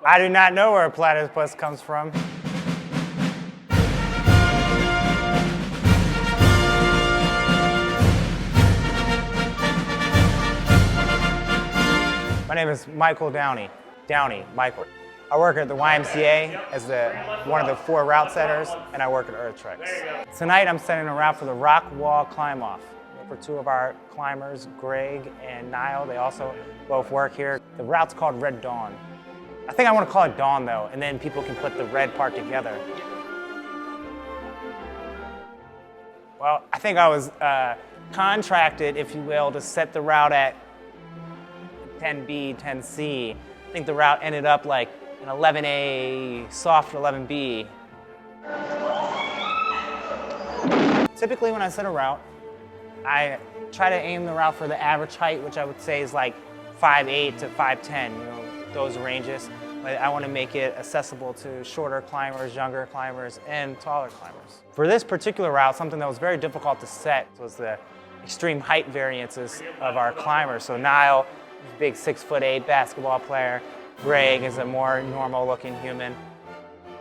I do not know where a platypus comes from. My name is Michael Downey. Michael. I work at the YMCA as one of the 4 route setters, and I work at Earth Treks. Tonight I'm setting a route for the rock wall climb-off. For 2 of our climbers, Greg and Niall, they also both work here. The route's called Red Dawn. I think I want to call it Dawn though, and then people can put the red part together. Well, I think I was contracted, if you will, to set the route at 10B, 10C. I think the route ended up like an 11A, soft 11B. Typically when I set a route, I try to aim the route for the average height, which I would say is like 5'8" to 5'10", you know, those ranges. But I want to make it accessible to shorter climbers, younger climbers, and taller climbers. For this particular route, something that was very difficult to set was the extreme height variances of our climbers. So Niall is a big 6'8" basketball player. Greg is a more normal looking human.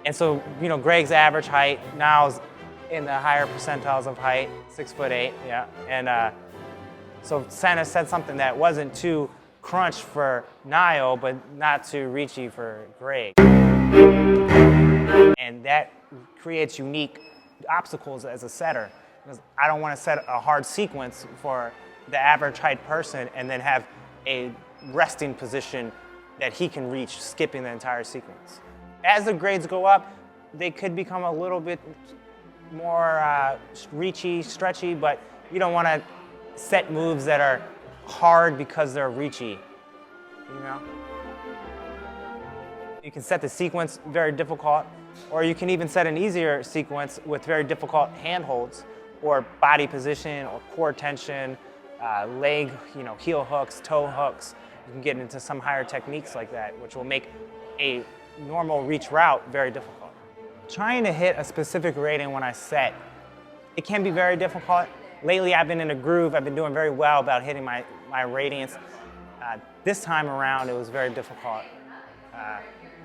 And so, you know, Greg's average height, Niall's in the higher percentiles of height, 6'8", yeah. And so Santa said something that wasn't too crunch for Niall, but not too reachy for Greg. And that creates unique obstacles as a setter, because I don't want to set a hard sequence for the average height person and then have a resting position that he can reach, skipping the entire sequence. As the grades go up, they could become a little bit more reachy, stretchy, but you don't want to set moves that are hard because they're reachy, you know? You can set the sequence very difficult, or you can even set an easier sequence with very difficult handholds, or body position, or core tension, leg, you know, heel hooks, toe hooks. You can get into some higher techniques like that, which will make a normal reach route very difficult. Trying to hit a specific rating when I set, it can be very difficult. Lately I've been in a groove, I've been doing very well about hitting my radians. This time around it was very difficult. I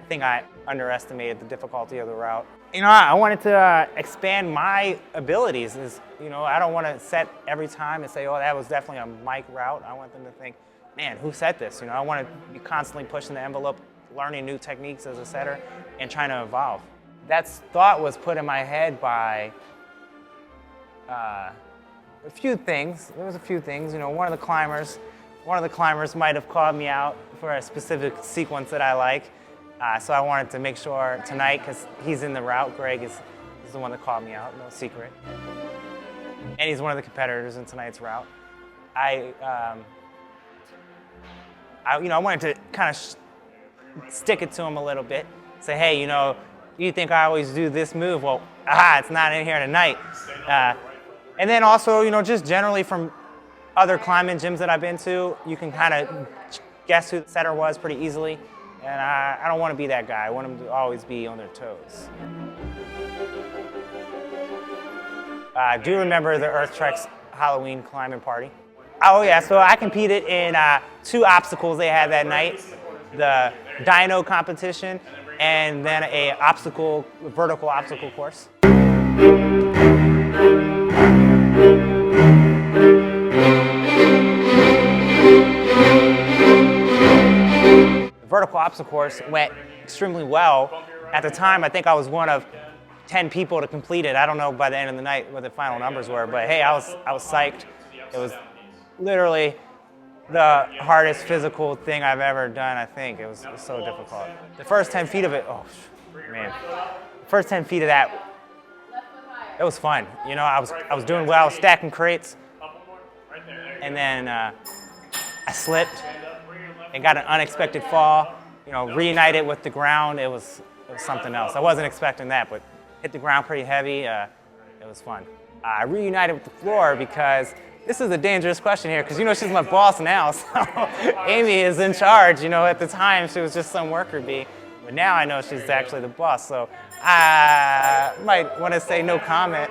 think I underestimated the difficulty of the route. You know, I wanted to expand my abilities. You know, I don't want to set every time and say, oh, that was definitely a Mike route. I want them to think, man, who set this? You know, I want to be constantly pushing the envelope, learning new techniques as a setter, and trying to evolve. That thought was put in my head by a few things. There was a few things. You know, one of the climbers might have called me out for a specific sequence that I like. So I wanted to make sure tonight, because he's in the route, Greg is the one that called me out, no secret. And he's one of the competitors in tonight's route. I wanted to kind of stick it to him a little bit. Say, hey, you know, you think I always do this move? Well, it's not in here tonight. And then also, you know, just generally from other climbing gyms that I've been to, you can kind of guess who the setter was pretty easily. And I don't want to be that guy. I want them to always be on their toes. Do you remember the Earth Treks Halloween climbing party? Oh yeah, so I competed in 2 obstacles they had that night. The dyno competition and then a vertical obstacle course. The vertical obstacle course went extremely well. At the time, I think I was one of 10 people to complete it. I don't know by the end of the night what the final numbers were, but hey, I was psyched. It was literally the hardest physical thing I've ever done, I think. It was so difficult. The first 10 feet of it, oh man. The first 10 feet of that, it was fun. You know, I was doing well, stacking crates. And then I slipped and got an unexpected fall. You know, reunited with the ground, it was something else. I wasn't expecting that, but hit the ground pretty heavy. It was fun. I reunited with the floor because this is a dangerous question here, because you know she's my boss now, so Amy is in charge. You know, at the time she was just some worker bee, but now I know she's actually the boss, so I might want to say no comment.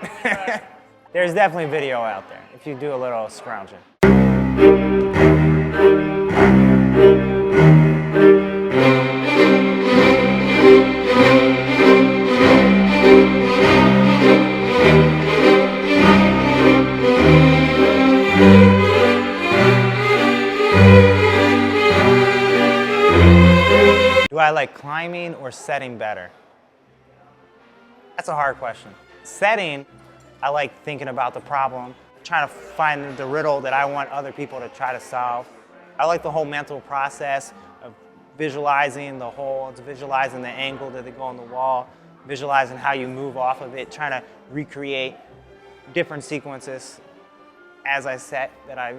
There's definitely video out there if you do a little scrounging. Do I like climbing or setting better? That's a hard question. Setting, I like thinking about the problem, trying to find the riddle that I want other people to try to solve. I like the whole mental process of visualizing the holds, visualizing the angle that they go on the wall, visualizing how you move off of it, trying to recreate different sequences as I set that I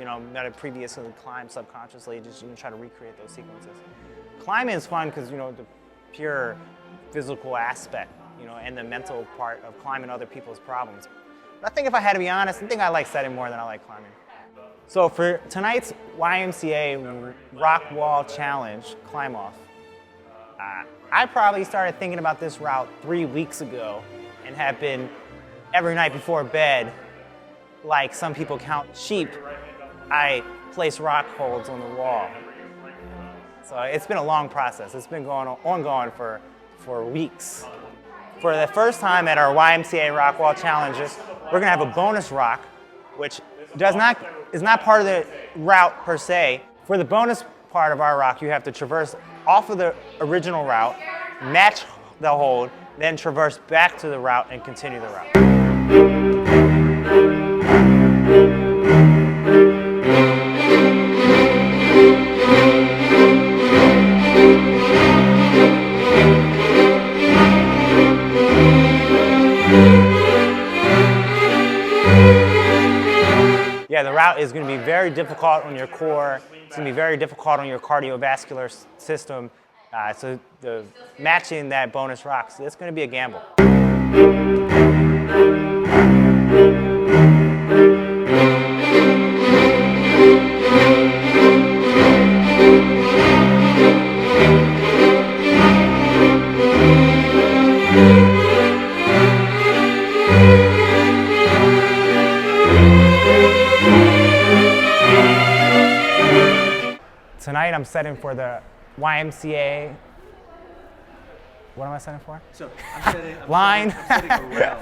previously climbed subconsciously, just try to recreate those sequences. Climbing is fun because the pure physical aspect, and the mental part of climbing other people's problems. But I think if I had to be honest, I think I like setting more than I like climbing. So for tonight's YMCA Rock Wall Challenge climb off, I probably started thinking about this route 3 weeks ago and have been every night before bed, like some people count sheep, I place rock holds on the wall. So it's been a long process. It's been ongoing for weeks. For the first time at our YMCA Rock Wall Challenges, we're gonna have a bonus rock, which is not part of the route per se. For the bonus part of our rock, you have to traverse off of the original route, match the hold, then traverse back to the route and continue the route. Yeah, the route is going to be very difficult on your core. It's going to be very difficult on your cardiovascular system. So matching that bonus rock, so it's going to be a gamble. Tonight I'm setting for the YMCA. What am I setting for? So I'm setting Line. I'm setting a rail.